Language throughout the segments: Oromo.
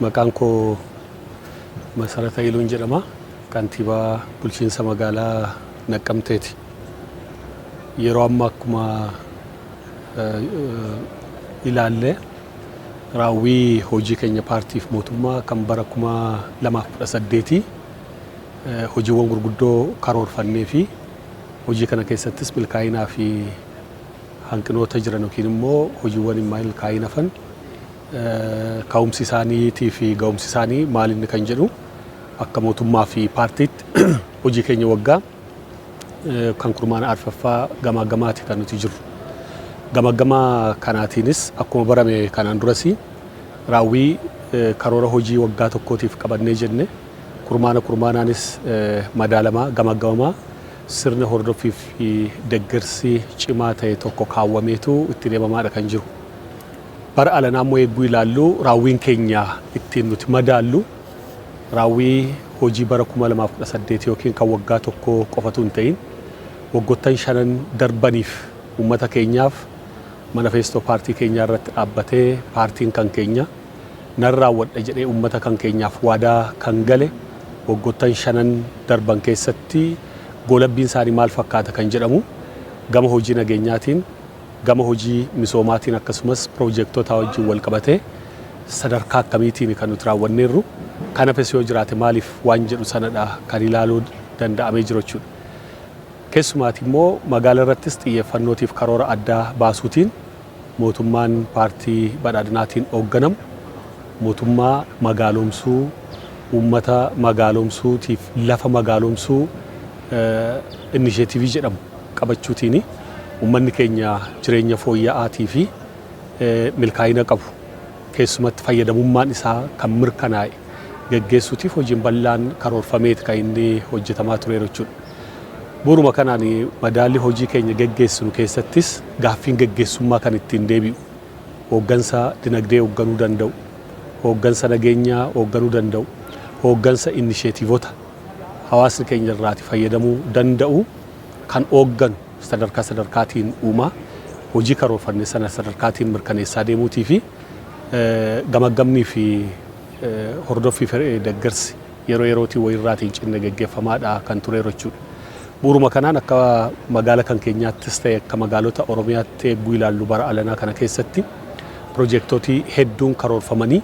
Maqaan koo Masarata Iluun jedhama. Kantiibaa bulchiinsa magaalaa Naqqamteeti. Yeroo ammaa akkuma ilaalle raawwii hojii keenya paartiif mootummaa kan bara 2018 hojiiwwan gurguddoo karoorfannee fi hojii kana keessattis milkaa'inaa fi hanqinoota jiran yookiin immoo hojiiwwan hin milkaa'in hafan ka'umsi isaaniitii fi ga'umsi isaanii maal inni kan jedhu akka mootummaa fi paartiitti hojii keenya waggaa kan kurmaana arfaffaa gamaa gamaati kan nuti jiru. Gamaa gamaa kanaatiinis akkuma barame kanaan durasi raawwii karoora hojii waggaa tokkootiif qabannee jenne kurmaanaanis madaalamaa gamaa gamaa sirna hordoffii fi deeggarsi cimaa ta'e tokko kaawwameetu itti deemamaadha kan jiru. Bara alanaa immoo eegguu ilaallu raawwiin keenya ittiin nuti madaallu raawwii hojii bara 2018 yookiin kan waggaa tokko qofatu hin ta'in waggoottan 5 darbaniif uummata keenyaaf manifeestoo paartii keenyaa irratti dhaabbatee paartiin kan keenya nan raawwadha jedhee uummata kan keenyaaf waadaa kan gale waggoottan 5 darban keessatti goolabbiin isaanii maal fakkaata kan jedhamu gama hojii nageenyaatiin gama hojii misoomaatiin akkasumas piroojektota wajjin wal qabatee sadarkaa akkamiitiin kan nuti raawwanneerru kana yoo jiraate maaliif waan jedhu sanadha kan ilaaluu danda'amee jiru jechuudha. Keessumaati immoo magaalaa irrattis xiyyeeffannootiif karoora addaa baasuutiin mootummaan paartii badhaadhinaatiin hoogganamu mootummaa magaalomsuu uummata magaalomsuutiif lafa magaalomsuu initiatiivii jedhamu qabachuutiin uummanni keenya jireenya fooyya'aatii fi milkaa'ina qabu keessumatti fayyadamummaan isaa kan mirkanaa'e geggeessuutiif hojiin bal'aan karoorfameeti kan inni hojjetamaa ture jechuudha. Bu'uuruma kanaan madaalli hojii keenya geggeessinu keessattis gaaffiin geggeessummaa kan ittiin deebi'u hooggansa dinagdee hoogganuu danda'u hooggansa nageenyaa hoogganuu danda'u hooggansa initiatiivota hawaasni keenya irraati fayyadamuu danda'u kan hoogganu sadarkaatiin uumaa hojii karoorfanne sana sadarkaatiin mirkaneessaa deemuutii fi gamagamnii fi hordoffii deeggarsi yerootiin wayirraatiin cinne geggeeffamaadha kan ture jechuudha. Bu'uuruma kanaan akka magaala kan keenyaattis ta'e akka magaalota Oromiyaatti eegguu ilaallu bara alanaa kana keessatti piroojektootii hedduun karoorfamanii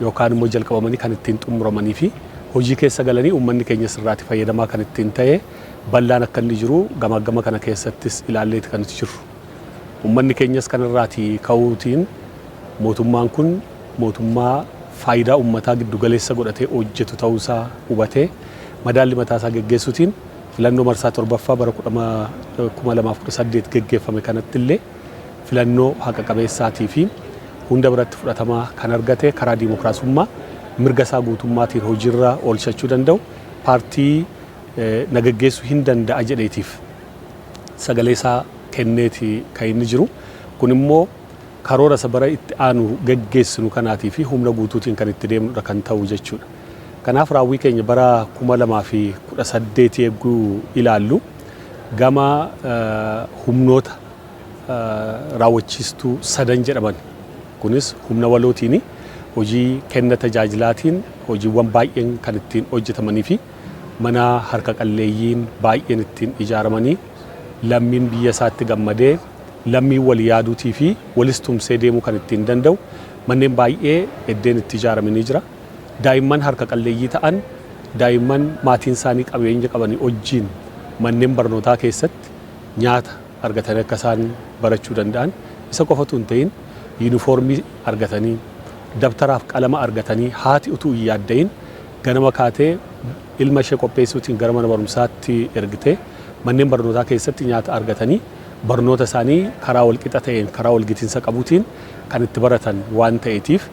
yookaan immoo jalqabamanii kan ittiin xumuramanii fi hojii keessa galanii uummanni keenya sirraati fayyadamaa kan ittiin ta'e bal'aan akka inni jiru gama kana keessattis ilaalleeti kan nuti jiru. Uummanni keenyas kanarraati ka'uutiin mootummaan kun mootummaa faayidaa uummataa giddu galeessa godhatee hojjetu ta'uusaa hubatee madaalli mataasaa geggeessuutiin filannoo marsaa torbaffaa bara 2018 geggeeffame kanatti illee filannoo haqa qabeessaatii fi hunda biratti fudhatamaa kan argate karaa diimokiraasummaa mirga isaa guutummaatiin hojiirra oolchachuu danda'u paartii nagaggeessuu hin danda'a jedheetiif sagalee isaa kenneeti kan inni jiru. Kun immoo karoora isa bara itti aanu geggeessinu kanaatii fi humna guutuutiin kan itti deemnudha kan ta'u jechuudha. Kanaaf raawwii keenya bara 2018 eegguu ilaallu gama humnoota raawwachiistuu sadan jedhaman kunis humna walootiin hojii kenna tajaajilaatiin hojiiwwan baay'een kan ittiin hojjetamanii fi mana harka qalleeyyiin baay'een ittiin ijaaramanii lammiin biyya isaatti gammadee lammii wal yaaduutii fi walis tumsee deemuu kan ittiin danda'u manneen baay'ee eddeen itti ijaaramanii jira. Daa'imman harka qalleeyyii ta'an daa'imman maatiin isaanii qabeenya qabanii wajjin manneen barnootaa keessatti nyaata argatanii akka isaan barachuu danda'an isa qofatu hin ta'in yuunifoormii argatanii dabtaraaf qalama argatanii haati utuu hin yaadda'in ganama kaatee ilma ishee qopheessuutiin gara mana barumsaatti ergitee manneen barnootaa keessatti nyaata argatanii barnoota isaanii karaa walqixa ta'een karaa walgitinsa qabuutiin kan itti baratan waan ta'eetiif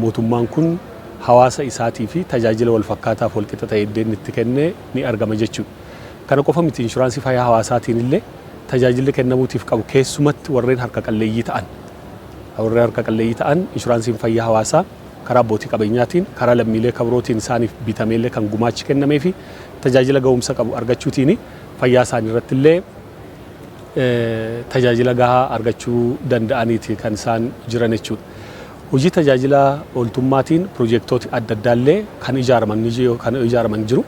mootummaan kun hawaasa isaatii fi tajaajila wal fakkaataaf walqixa ta'e iddeen itti kennee ni argama jechuudha. Kana qofa miti inshuraansii fayyaa hawaasaatiin illee tajaajilli kennamuutiif qabu keessumatti warreen harka qalleeyyii ta'an inshuraansiin fayyaa hawaasaa karaa abbootii qabeenyaatiin karaa lammiilee kabrootiin isaaniif bitameellee kan gumaachi kennamee fi tajaajila ga'umsa qabu argachuutiin fayyaa isaanii irratti illee tajaajila gahaa argachuu danda'aniiti kan isaan jiran jechuudha. hojii tajaajila ooltummaatiin piroojeektoota adda addaallee kan ijaaraman jiru.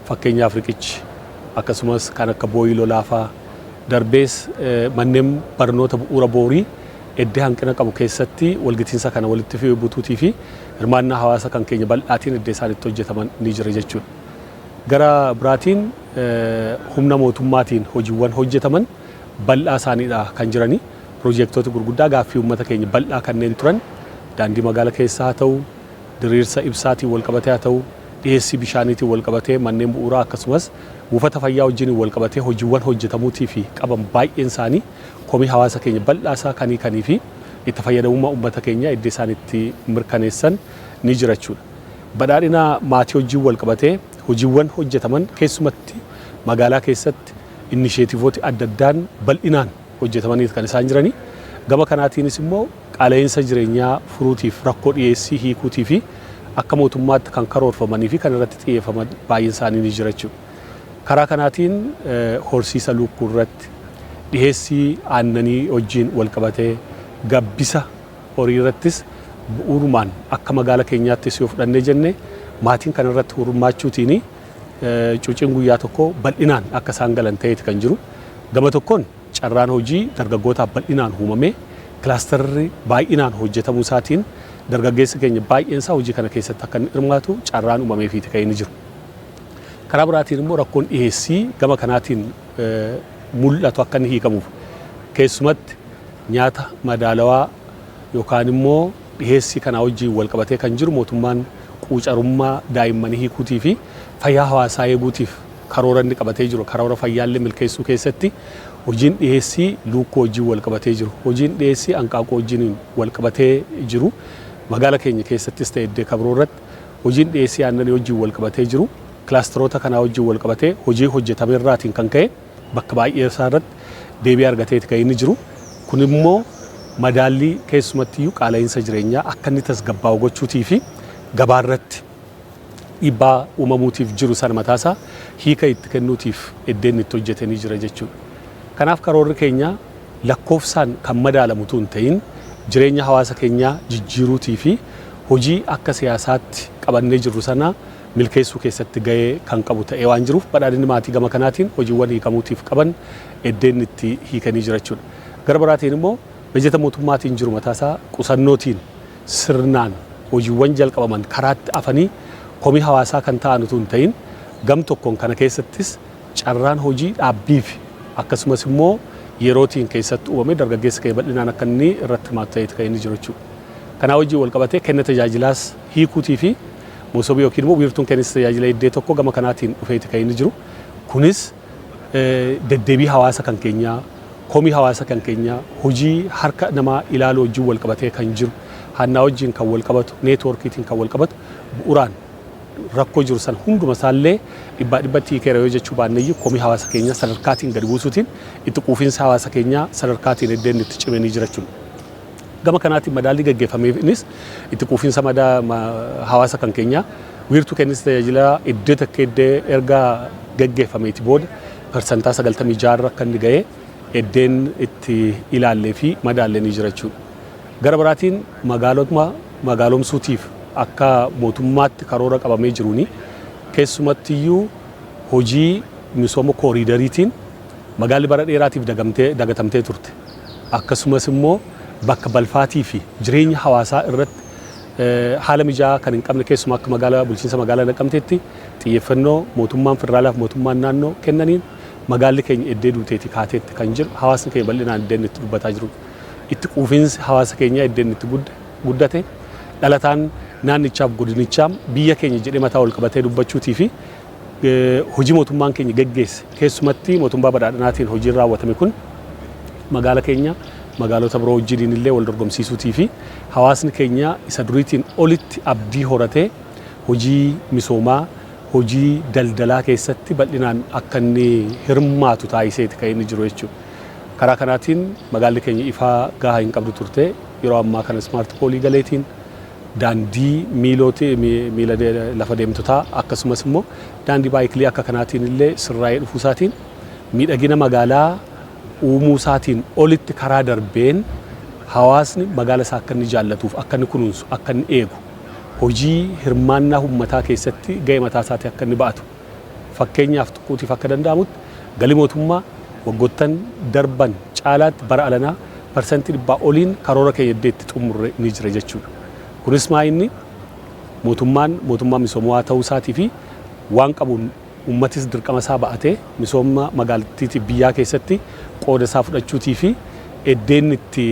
Fakkeenyaaf riqichi akkasumas kan akka booyiloo laafaa darbees manneen barnoota bu'uura boorii iddoo hanqina qabu keessatti walgitiinsa kana walitti fi butuutii fi hirmaannaa hawaasa kan keenya bal'aatiin iddoo isaanitti hojjetaman ni jira jechuudha. Gara biraatiin humna mootummaatiin hojiiwwan hojjetaman bal'aa isaaniidha kan jiranii. Piroojeektoota gurguddaa gaaffii uummata keenya bal'aa kanneen turan daandii magaalaa keessaa haa ta'u, diriirsa ibsaatiin wal qabatee haa ta'u, dhiyeessii bishaaniitiin wal qabatee manneen bu'uuraa akkasumas buufata fayyaa wajjin wal qabatee hojiiwwan hojjetamuutii fi qaban baay'een isaanii komii hawaasa keenya bal'aasaa kanii fi itti fayyadamummaa uummata keenya iddoo isaanitti mirkaneessan ni jira jechuudha. Badhaadhina maatii wajjin wal qabatee hojiiwwan hojjetaman keessumatti magaalaa keessatti inisheetiivooti adda addaan bal'inaan hojjetamaniif kan isaan jiranii. Gama kanaatiinis immoo qaala'insa jireenyaa furuutiif rakkoo dhiyeessii hiikuutii fi akka mootummaatti kan karoorfamanii fi kan irratti xiyyeeffaman baay'een isaanii ni jira jechuudha. Karaa kanaatiin horsiisa lukkuu irratti dhiyeessii aannanii wajjin wal qabatee gabbisa horii irrattis bu'uurumaan akka magaalaa keenyaattis yoo fudhannee jenne maatiin kan irratti hirmaachuutiin cuuciin guyyaa tokko bal'inaan akka isaan galan ta'eeti kan jiru. Gama tokkoon carraan hojii dargaggootaaf bal'inaan uumamee kilaastarri baay'inaan hojjetamuu isaatiin dargaggeessi keenya baay'een isaa hojii kana keessatti akka hirmaatu carraan uumameefiiti kan inni jiru. Karaa biraatiin immoo rakkoon dhiyeessii gama kanaatiin mul'atu akka inni hiikamuuf keessumatti nyaata madaalawaa yookaan immoo dhiyeessii kanaa wajjin wal qabatee kan jiru mootummaan quucarummaa daa'immanii hiikuutii fi fayyaa hawaasaa eeguutiif karoora inni qabatee jiru. Karoora fayyaallee milkeessuu keessatti hojiin dhiyeessii lukkuu wajjin wal qabatee jiru. Hojiin dhiyeessii hanqaaquu wajjin wal qabatee jiru. Magaalaa keenya keessattis ta'e iddoo kabiroo irratti hojiin dhiyeessii aannanii wajjin wal qabatee jiru. Kilaasteroota kanaa wajjin wal qabatee hojii hojjetame irraatiin kan ka'e bakka baay'ee isaa irratti deebii argateeti kan inni jiru. Kun immoo madaallii keessumattiyyuu qaala'insa jireenyaa akka inni tasgabbaa'u gochuutii fi gabaa irratti dhiibbaa uumamuutiif jiru sana mataasaa hiika itti kennuutiif iddeen itti hojjetanii jira jechuudha. Kanaaf karoorri keenya lakkoofsaan kan madaalamu utuu hin ta'in jireenya hawaasa keenyaa jijjiiruutii fi hojii akka siyaasaatti qabannee jirru sana milkeessuu keessatti gahee kan qabu ta'ee waan jiruuf badhaadhinni maatii gama kanaatiin hojiiwwan hiikamuutiif qaban iddeen itti hiikanii jira jechuudha. Gara biraatiin immoo bajeta mootummaatiin jiru mataasaa qusannootiin sirnaan hojiiwwan jalqabaman karaatti afanii komii hawaasaa kan ta'an utuu hin ta'in gam tokkoon kana keessattis carraan hojii dhaabbiif akkasumas immoo yerootiin keessatti uumame dargaggeessa keenya bal'inaan akka inni irratti hirmaatu ta'eeti kan inni jiru jechuudha. Kanaa wajjin wal qabatee kenna tajaajilaas hiikuutii fi moosobii yookiin immoo wiirtuun kennis tajaajila iddoo tokko gama kanaatiin dhufeeti kan inni jiru. Kunis deddeebii hawaasa kan keenyaa, komii hawaasa kan keenyaa, hojii harka namaa ilaaluu wajjin wal qabatee kan jiru, hannaa wajjin kan wal qabatu, neetwoorkiitiin kan wal qabatu bu'uuraan rakkoo jiru san hunduma isaallee dhibbatti hiikeera yoo jechuu baanneyyuu komii hawaasa keenyaa sadarkaatiin gadi buusuutiin itti quufinsa hawaasa keenyaa sadarkaatiin iddeen itti cimanii jira jechuudha. Gama kanaatiin madaallii gaggeeffameefis itti quufinsa hawaasa kan keenyaa wiirtuu kennis tajaajila iddoo takka iddoo erga gaggeeffameeti booda parsantaa 96 akka inni ga'ee iddeen itti ilaallee fi madaallee ni jira jechuudha. Gara biraatiin magaalomsuutiif akka mootummaatti karoora qabamee jiruuni keessumattiyyuu hojii misooma kooriidariitiin magaalli bara dheeraatiif dagatamtee turte. Akkasumas immoo bakka balfaatii fi jireenya hawaasaa irratti haala mijaa'aa kan hin qabne keessumaa akka magaalaa bulchiinsa magaalaa Naqamteetti xiyyeeffannoo mootummaan federaalaaf mootummaan naannoo kennaniin magaalli keenya iddee duuteeti kaateetti kan jiru hawaasni keenya bal'inaan iddeen itti dubbataa jiru. Itti quufinsi hawaasa keenyaa iddeen itti guddate dhalataan naannichaaf godinichaa biyya keenya jedhee mataa ol qabatee dubbachuutii fi hojii mootummaan keenya gaggeesse keessumatti mootummaa badhaadhinaatiin hojiin raawwatame kun magaala keenya magaalota biroo wajjin illee wal dorgomsiisuutii fi hawaasni keenya isa duriitiin olitti abdii horatee hojii misoomaa hojii daldalaa keessatti bal'inaan akka inni hirmaatu taasiseeti kan inni jiru jechuudha. Karaa kanaatiin magaalli keenya ifaa gahaa hin qabdu turte yeroo ammaa kana smart poolii galeetiin daandii miila lafa deemtotaa akkasumas immoo daandii baayikilii akka kanaatiin illee sirraa'ee dhufuusaatiin miidhagina magaalaa uumuu isaatiin olitti karaa darbeen hawaasni magaala isaa akka inni jaallatuuf akka inni kunuunsu akka inni eegu hojii hirmaannaa uummataa keessatti ga'ee mataa isaatii akka inni ba'atu fakkeenyaaf tuquutiif akka danda'amutti galii mootummaa waggoottan darban caalaatti bara alanaa parsantii 100 oliin karoora keenya heddeetti xumurre ni jira jechuudha. Kunis maa inni mootummaa misoomaa ta'uu isaatii fi waan qabuun uummatis dirqama isaa ba'atee misooma magaalattiitiif biyyaa keessatti qooda isaa fudhachuutii fi eddeen itti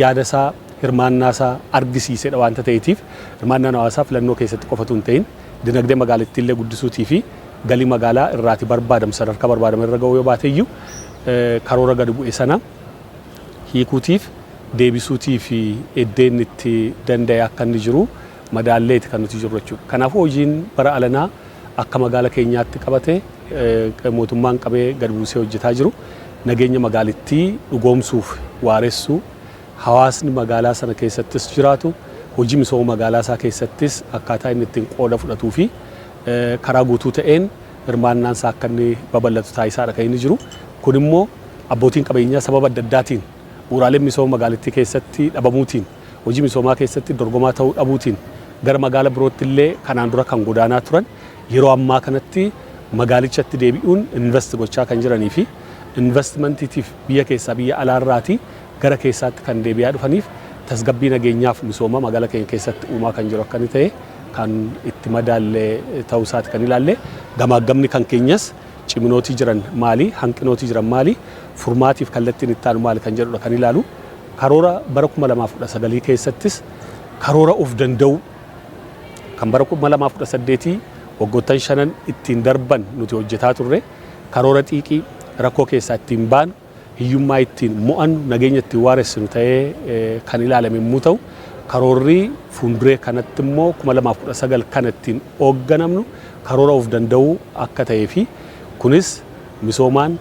yaada isaa hirmaannaa isaa argisiisedha waanta ta'eetiif hirmaannaan hawaasaa filannoo keessatti qofatu hin ta'in dinagdee magaalattii illee guddisuutii fi galii magaalaa irraati barbaadamu sadarkaa barbaadamu irra ga'uu yoo baateyyuu karoora gadi bu'e sana hiikuutiif deebisuutii fi eddeen itti danda'e akka inni jiru madaalleeti kan nuti jiru jechuudha. Kanaafuu hojiin bara alanaa akka magaala keenyaatti qabate mootummaan qabee gadi buusee hojjetaa jiru nageenya magaalittii dhugoomsuuf waaressuu hawaasni magaalaa sana keessattis jiraatu hojii misooma magaalaa isaa keessattis akkaataa inni ittiin qooda fudhatuu fi karaa guutuu ta'een hirmaannaan isaa akka inni babal'atu taasisaadha kan inni jiru. Kun immoo abbootiin qabeenyaa sababa adda addaatiin bu'uuraaleen misooma magaalattii keessatti dhabamuutiin hojii misoomaa keessatti dorgomaa ta'uu dhabuutiin gara magaala birootti illee kanaan dura kan godaanaa turan yeroo ammaa kanatti magaalichatti deebi'uun invest gochaa kan jiranii fi investmentiitiif biyya keessaa biyya alaarraatii gara keessaatti kan deebi'aa dhufaniif tasgabbii nageenyaaf misooma magaala keenya keessatti uumaa kan jiru akka inni ta'e kan itti madaallee ta'uu isaati kan ilaalle gamaagamni kan keenyas ciminootii jiran maali hanqinootii jiran maali furmaatiif kallattiin itti aanu maali kan jedhudha kan ilaalu karoora bara 2019 keessattis karoora of danda'u kan bara 2018 waggoottan 5 ittiin darban nuti hojjetaa turre karoora xiiqii rakkoo keessaa ittiin baanu hiyyummaa ittiin mo'annu nageenya ittiin waaressinu ta'ee kan ilaalame yommuu ta'u karoorri fuulduree kanatti immoo 2019 kan ittiin hoogganamnu karoora of danda'u akka ta'ee fi kunis misoomaan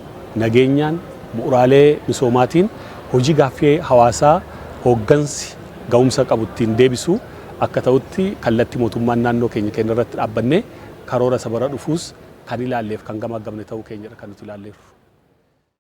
nageenyaan bu'uuraalee misoomaatiin hojii gaaffii hawaasaa hooggansi ga'umsa qabu ittiin deebisuu akka ta'utti kallattii mootummaan naannoo keenya irratti dhaabbannee karoora sabara dhufuus kan ilaalleef kan gamaggamne ta'uu keenyadha kan nuti ilaalleerru.